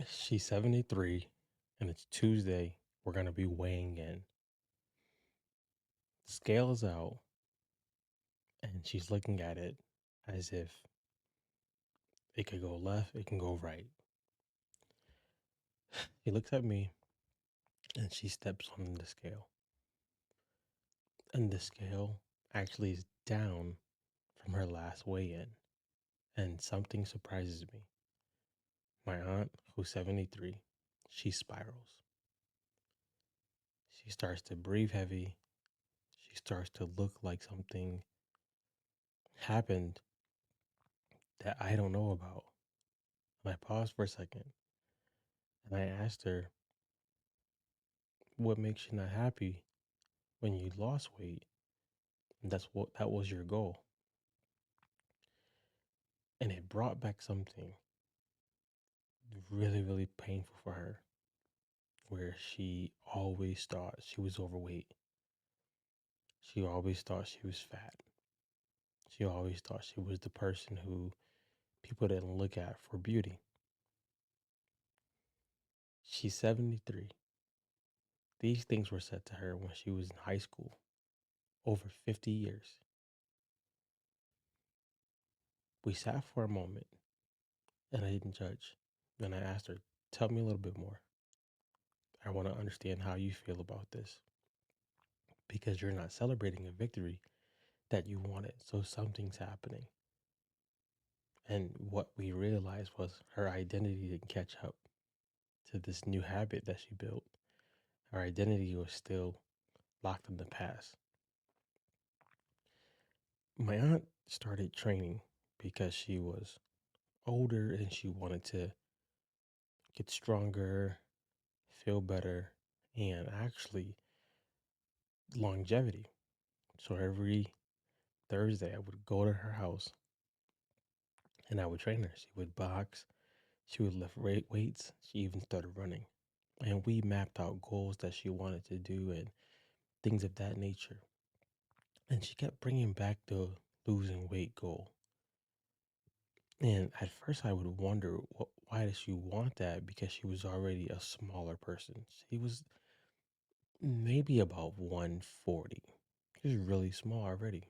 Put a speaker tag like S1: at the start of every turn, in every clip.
S1: She's 73 and it's Tuesday. We're going to be weighing in. Scale is out and she's looking at it as if it could go left, it can go right. She looks at me and she steps on the scale. And the scale actually is down from her last weigh in. And something surprises me. My aunt, who's 73, she spirals. She starts to breathe heavy. She starts to look like something happened that I don't know about. And I paused for a second and I asked her, what makes you not happy when you lost weight? And that was your goal. And it brought back something really, really painful for her, where she always thought she was overweight. She always thought she was fat. She always thought she was the person who people didn't look at for beauty. She's 73. These things were said to her when she was in high school, over 50 years. We sat for a moment and I didn't judge. And I asked her, tell me a little bit more. I want to understand how you feel about this because you're not celebrating a victory that you wanted. So something's happening. And what we realized was her identity didn't catch up to this new habit that she built. Her identity was still locked in the past. My aunt started training because she was older and she wanted to get stronger, feel better, and actually longevity. So every Thursday, I would go to her house and I would train her. She would box, she would lift weights, she even started running. And we mapped out goals that she wanted to do and things of that nature. And she kept bringing back the losing weight goal. And at first, I would wonder why does she want that? Because she was already a smaller person. She was maybe about 140. She was really small already.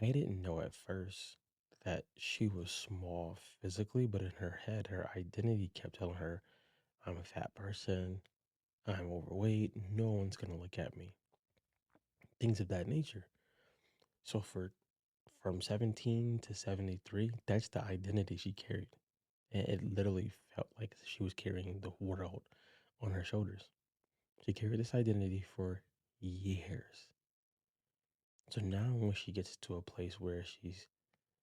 S1: I didn't know at first that she was small physically, but in her head, her identity kept telling her, I'm a fat person, I'm overweight, no one's gonna look at me. Things of that nature. So from 17 to 73, that's the identity she carried. And it literally felt like she was carrying the world on her shoulders. She carried this identity for years. So now when she gets to a place where she's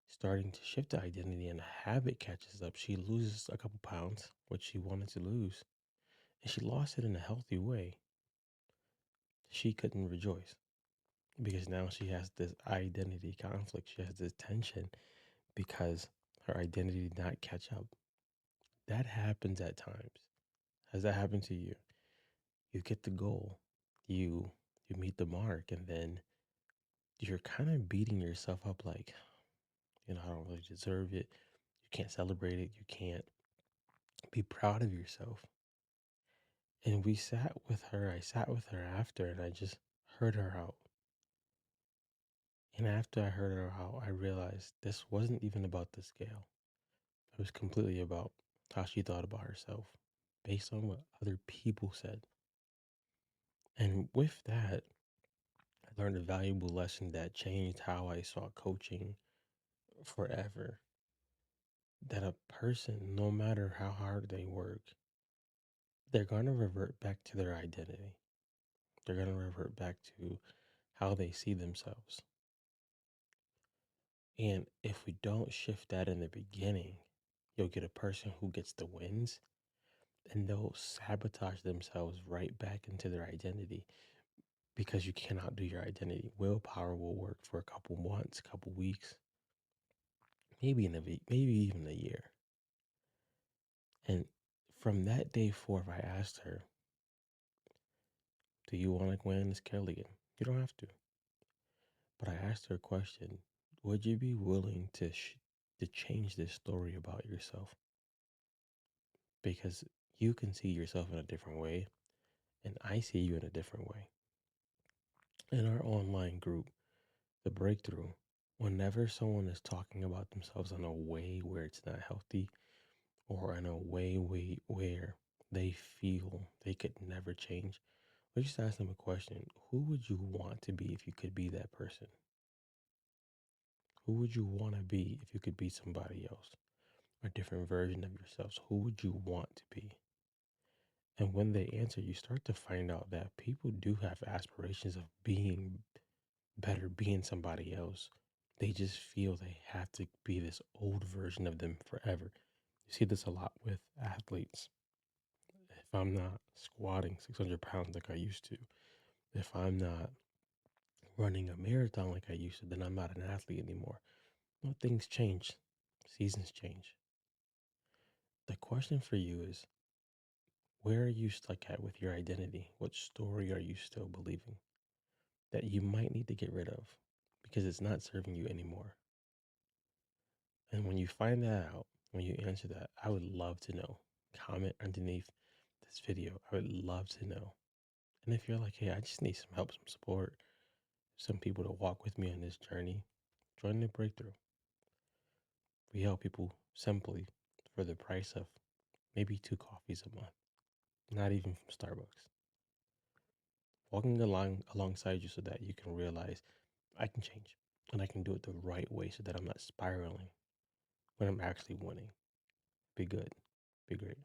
S1: starting to shift the identity and the habit catches up, she loses a couple pounds, which she wanted to lose, and she lost it in a healthy way. She couldn't rejoice because now she has this identity conflict. She has this tension because her identity did not catch up. That happens at times. Has that happened to you? You get the goal, you you meet the mark, and then you're kind of beating yourself up like, I don't really deserve it. You can't celebrate it. You can't be proud of yourself. And we sat with her. I sat with her after, and I just heard her out. And after I heard her out, I realized this wasn't even about the scale. It was completely about how she thought about herself based on what other people said. And with that, I learned a valuable lesson that changed how I saw coaching forever. That a person, no matter how hard they work, they're going to revert back to their identity. They're going to revert back to how they see themselves. And if we don't shift that in the beginning, you'll get a person who gets the wins and they'll sabotage themselves right back into their identity because you cannot do your identity. Willpower will work for a couple months, couple weeks, maybe in a week, maybe even a year. And from that day forth, I asked her, do you want to go in this Kelly? You don't have to. But I asked her a question. Would you be willing to change this story about yourself? because you can see yourself in a different way, and I see you in a different way. In our online group, the breakthrough, whenever someone is talking about themselves in a way where it's not healthy or in a way where they feel they could never change, we just ask them a question. Who would you want to be if you could be that person? Who would you want to be if you could be somebody else? A different version of yourselves? Who would you want to be? And when they answer, you start to find out that people do have aspirations of being better, being somebody else. They just feel they have to be this old version of them forever. You see this a lot with athletes. If I'm not squatting 600 pounds like I used to, if I'm not running a marathon like I used to, then I'm not an athlete anymore. Well, things change, seasons change. The question for you is, where are you stuck at with your identity? What story are you still believing that you might need to get rid of because it's not serving you anymore? And when you find that out, when you answer that, I would love to know. Comment underneath this video. I would love to know. And if you're like, hey, I just need some help, some support, some people to walk with me on this journey, join the breakthrough. We help people simply for the price of maybe 2 coffees a month, not even from Starbucks. Walking alongside you so that you can realize I can change and I can do it the right way so that I'm not spiraling when I'm actually winning. Be good. Be great.